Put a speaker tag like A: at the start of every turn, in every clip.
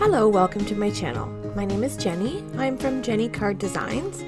A: Hello, welcome to my channel. My name is Jenny. I'm from Jenny Card Designs.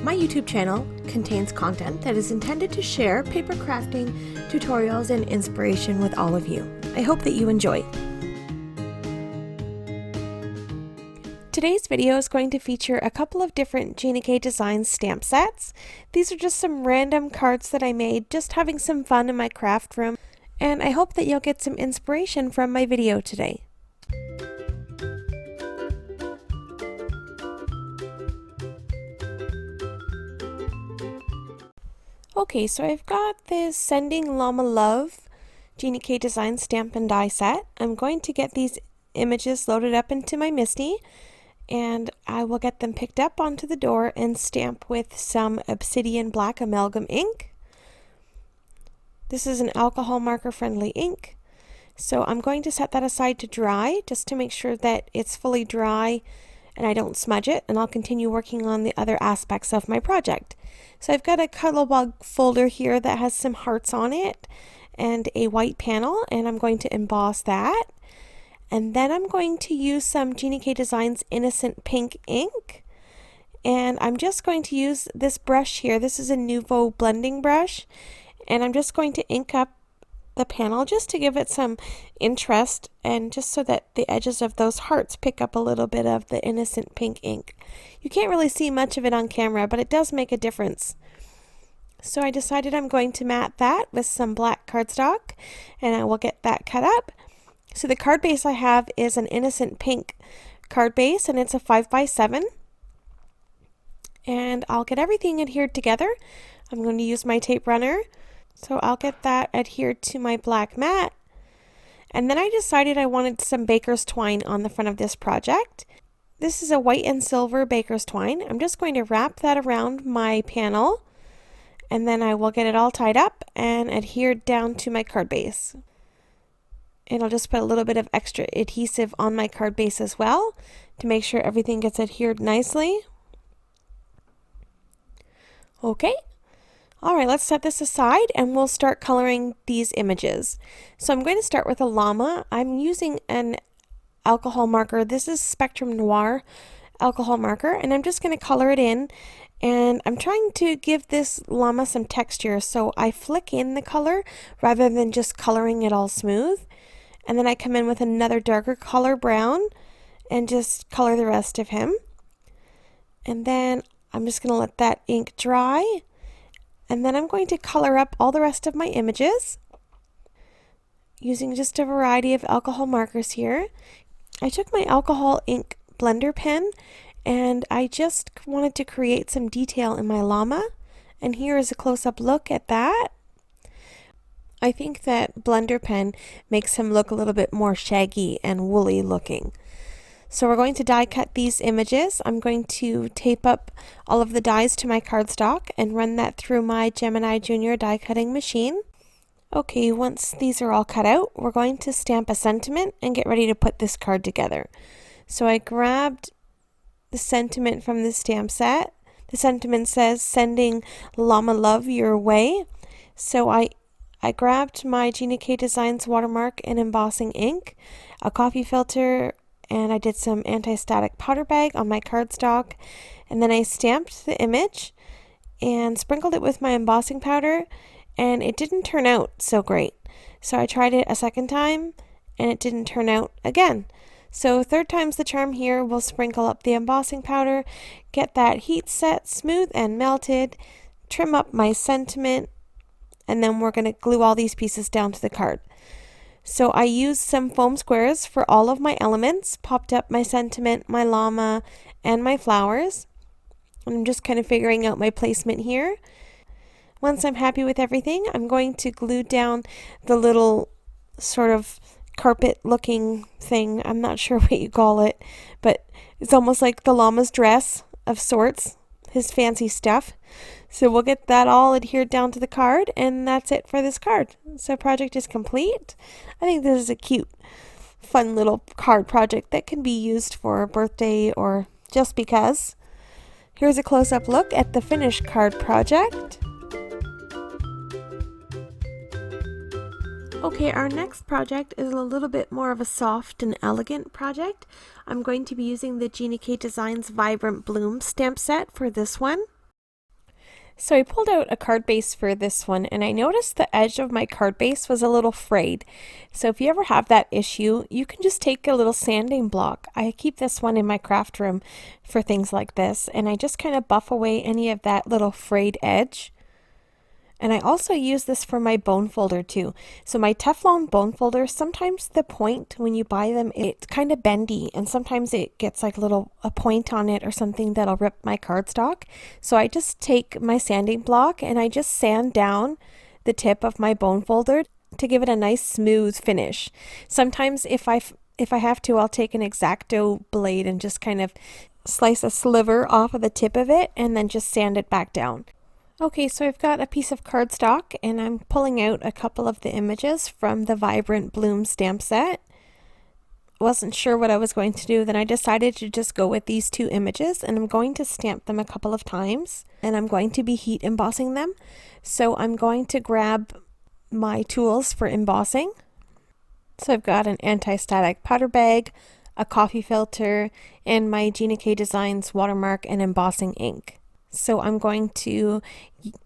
A: My YouTube channel contains content that is intended to share paper crafting, tutorials, and inspiration with all of you. I hope that you enjoy. Today's video is going to feature a couple of different Gina K Designs stamp sets. These are just some random cards that I made, just having some fun in my craft room, and I hope that you'll get some inspiration from my video today. Okay, so I've got this Sending Llama Love Gina K Designs stamp and die set. I'm going to get these images loaded up into my MISTI, and I will get them picked up onto the door and stamp with some Obsidian Black Amalgam ink. This is an alcohol marker friendly ink, so I'm going to set that aside to dry just to make sure that it's fully dry and I don't smudge it, and I'll continue working on the other aspects of my project. So I've got a Cuddlebug folder here that has some hearts on it and a white panel, and I'm going to emboss that. And then I'm going to use some Gina K Designs Innocent Pink ink, and I'm just going to use this brush here. This is a Nuvo blending brush, and I'm just going to ink up the panel just to give it some interest, and just so that the edges of those hearts pick up a little bit of the innocent pink ink. You can't really see much of it on camera, but it does make a difference. So I decided I'm going to mat that with some black cardstock, and I will get that cut up. So the card base I have is an innocent pink card base, and it's a 5x7. And I'll get everything adhered together. I'm going to use my tape runner. So I'll get that adhered to my black mat. And then I decided I wanted some baker's twine on the front of this project. This is a white and silver baker's twine. I'm just going to wrap that around my panel, and then I will get it all tied up and adhered down to my card base. And I'll just put a little bit of extra adhesive on my card base as well to make sure everything gets adhered nicely. Okay. Alright, let's set this aside and we'll start coloring these images. So I'm going to start with a llama. I'm using an alcohol marker. This is Spectrum Noir alcohol marker, and I'm just going to color it in. And I'm trying to give this llama some texture, so I flick in the color rather than just coloring it all smooth. And then I come in with another darker color, brown, and just color the rest of him. And then I'm just going to let that ink dry. And then I'm going to color up all the rest of my images using just a variety of alcohol markers here. I took my alcohol ink blender pen, and I just wanted to create some detail in my llama. And here is a close-up look at that. I think that blender pen makes him look a little bit more shaggy and woolly looking. So we're going to die cut these images. I'm going to tape up all of the dies to my cardstock and run that through my Gemini Junior die cutting machine. Okay, once these are all cut out, we're going to stamp a sentiment and get ready to put this card together. So I grabbed the sentiment from the stamp set. The sentiment says, "Sending Llama Love your way." So I grabbed my Gina K Designs watermark and embossing ink, a coffee filter, and I did some anti-static powder bag on my cardstock, and then I stamped the image and sprinkled it with my embossing powder, and it didn't turn out so great. So I tried it a second time and it didn't turn out again. So third time's the charm here. We'll sprinkle up the embossing powder, get that heat set smooth and melted, trim up my sentiment, and then we're going to glue all these pieces down to the card. So I used some foam squares for all of my elements, popped up my sentiment, my llama, and my flowers. And I'm just kind of figuring out my placement here. Once I'm happy with everything, I'm going to glue down the little sort of carpet looking thing. I'm not sure what you call it, but it's almost like the llama's dress of sorts, his fancy stuff. So we'll get that all adhered down to the card, and that's it for this card. So project is complete. I think this is a cute, fun little card project that can be used for a birthday or just because. Here's a close-up look at the finished card project. Okay, our next project is a little bit more of a soft and elegant project. I'm going to be using the Gina K Designs Vibrant Bloom stamp set for this one. So I pulled out a card base for this one, and I noticed the edge of my card base was a little frayed. So if you ever have that issue, you can just take a little sanding block. I keep this one in my craft room for things like this, and I just kind of buff away any of that little frayed edge. And I also use this for my bone folder too. So my Teflon bone folder, sometimes the point when you buy them, it's kind of bendy, and sometimes it gets like a point on it or something that'll rip my cardstock. So I just take my sanding block and I just sand down the tip of my bone folder to give it a nice smooth finish. Sometimes if I have to, I'll take an X-Acto blade and just kind of slice a sliver off of the tip of it and then just sand it back down. Okay, so I've got a piece of cardstock and I'm pulling out a couple of the images from the Vibrant Bloom stamp set. Wasn't sure what I was going to do, then I decided to just go with these two images, and I'm going to stamp them a couple of times, and I'm going to be heat embossing them. So I'm going to grab my tools for embossing. So I've got an anti-static powder bag, a coffee filter, and my Gina K Designs watermark and embossing ink. So I'm going to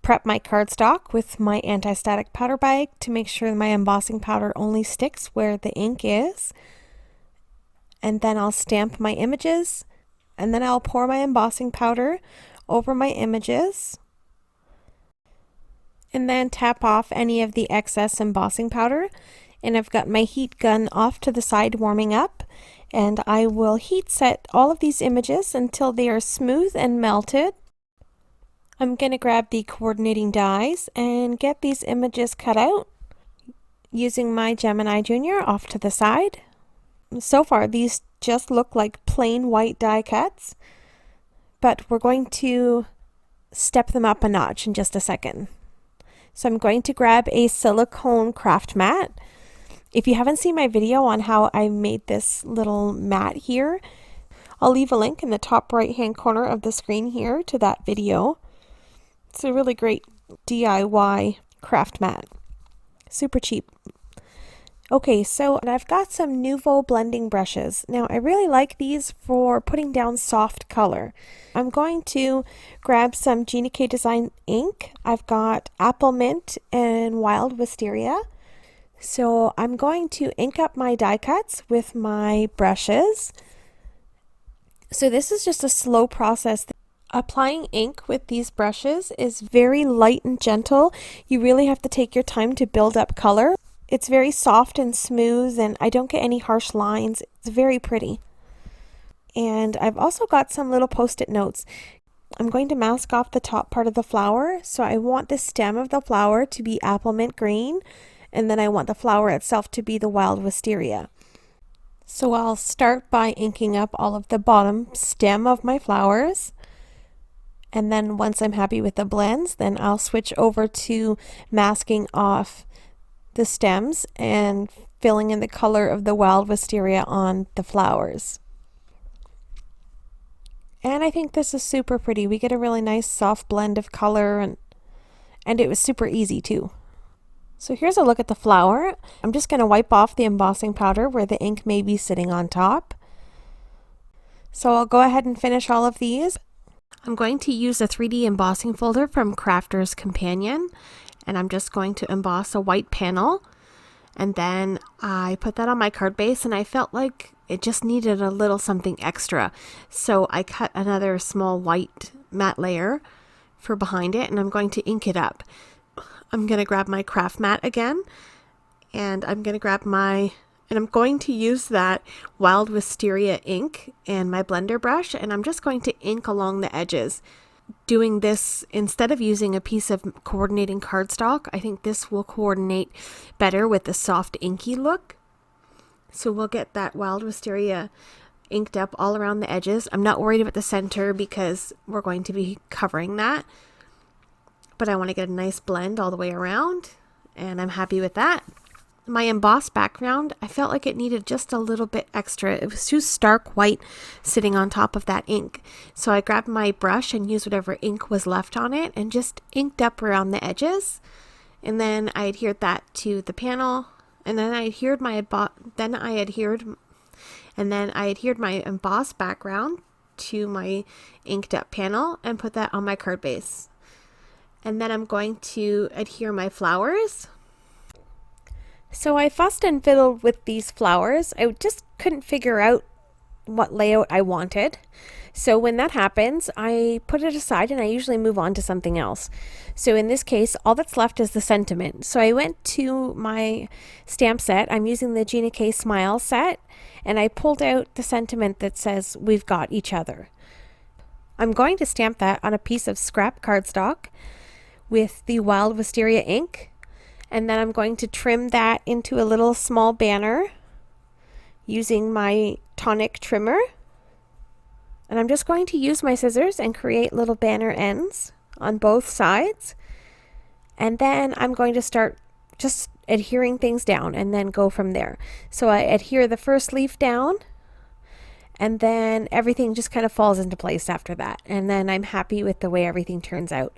A: prep my cardstock with my anti-static powder bag to make sure my embossing powder only sticks where the ink is. And then I'll stamp my images, and then I'll pour my embossing powder over my images, and then tap off any of the excess embossing powder. And I've got my heat gun off to the side warming up, and I will heat set all of these images until they are smooth and melted. I'm going to grab the coordinating dies and get these images cut out using my Gemini Junior off to the side. So far, these just look like plain white die cuts, but we're going to step them up a notch in just a second. So I'm going to grab a silicone craft mat. If you haven't seen my video on how I made this little mat here, I'll leave a link in the top right hand corner of the screen here to that video. It's a really great DIY craft mat. Super cheap. Okay, so I've got some Nuvo blending brushes. Now, I really like these for putting down soft color. I'm going to grab some Gina K Design ink. I've got Apple Mint and Wild Wisteria. So I'm going to ink up my die cuts with my brushes. So this is just a slow process. Applying ink with these brushes is very light and gentle. You really have to take your time to build up color. It's very soft and smooth, and I don't get any harsh lines. It's very pretty. And I've also got some little post-it notes. I'm going to mask off the top part of the flower. So I want the stem of the flower to be apple mint green, and then I want the flower itself to be the wild wisteria. So I'll start by inking up all of the bottom stem of my flowers. And then once I'm happy with the blends, then I'll switch over to masking off the stems and filling in the color of the wild wisteria on the flowers. And I think this is super pretty. We get a really nice soft blend of color, and it was super easy too. So here's a look at the flower. I'm just going to wipe off the embossing powder where the ink may be sitting on top. So I'll go ahead and finish all of these. I'm going to use a 3D embossing folder from Crafter's Companion, and I'm just going to emboss a white panel, and then I put that on my card base, and I felt like it just needed a little something extra. So I cut another small white matte layer for behind it, and I'm going to ink it up. I'm going to grab my craft mat again, and I'm going to use that Wild Wisteria ink and my blender brush, and I'm just going to ink along the edges. Doing this instead of using a piece of coordinating cardstock, I think this will coordinate better with the soft inky look. So we'll get that Wild Wisteria inked up all around the edges. I'm not worried about the center because we're going to be covering that, but I want to get a nice blend all the way around, and I'm happy with that. My embossed background, I felt like it needed just a little bit extra. It was too stark white sitting on top of that ink. So I grabbed my brush and used whatever ink was left on it and just inked up around the edges. And then I adhered that to the panel and then I adhered my embossed background to my inked up panel and put that on my card base. And then I'm going to adhere my flowers. So I fussed and fiddled with these flowers. I just couldn't figure out what layout I wanted. So when that happens, I put it aside and I usually move on to something else. So in this case, all that's left is the sentiment. So I went to my stamp set. I'm using the Gina K Smile set, and I pulled out the sentiment that says, "We've got each other." I'm going to stamp that on a piece of scrap cardstock with the Wild Wisteria ink, and then I'm going to trim that into a little small banner using my tonic trimmer. And I'm just going to use my scissors and create little banner ends on both sides. And then I'm going to start just adhering things down and then go from there. So I adhere the first leaf down, and then everything just kind of falls into place after that. And then I'm happy with the way everything turns out.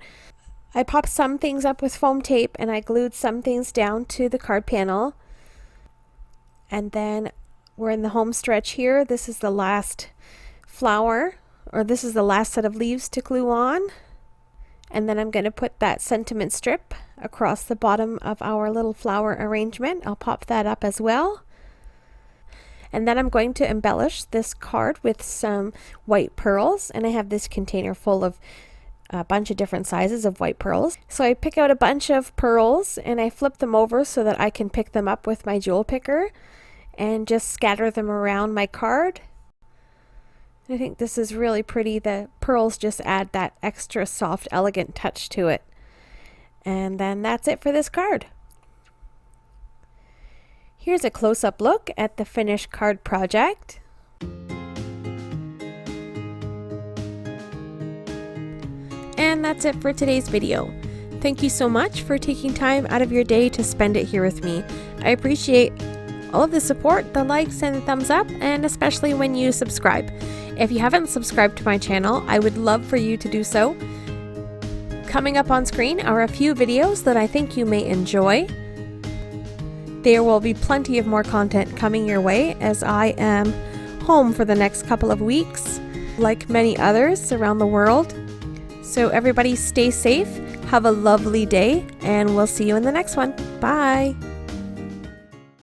A: I popped some things up with foam tape, and I glued some things down to the card panel. And then we're in the home stretch here. This is the last flower, or this is the last set of leaves to glue on. And then I'm going to put that sentiment strip across the bottom of our little flower arrangement. I'll pop that up as well. And then I'm going to embellish this card with some white pearls, and I have this container full of a bunch of different sizes of white pearls. So I pick out a bunch of pearls and I flip them over so that I can pick them up with my jewel picker and just scatter them around my card. I think this is really pretty. The pearls just add that extra soft, elegant touch to it. And then that's it for this card. Here's a close-up look at the finished card project. And that's it for today's video. Thank you so much for taking time out of your day to spend it here with me. I appreciate all of the support, the likes and the thumbs up, and especially when you subscribe. If you haven't subscribed to my channel, I would love for you to do so. Coming up on screen are a few videos that I think you may enjoy. There will be plenty of more content coming your way as I am home for the next couple of weeks, like many others around the world. So everybody stay safe, have a lovely day, and we'll see you in the next one. Bye!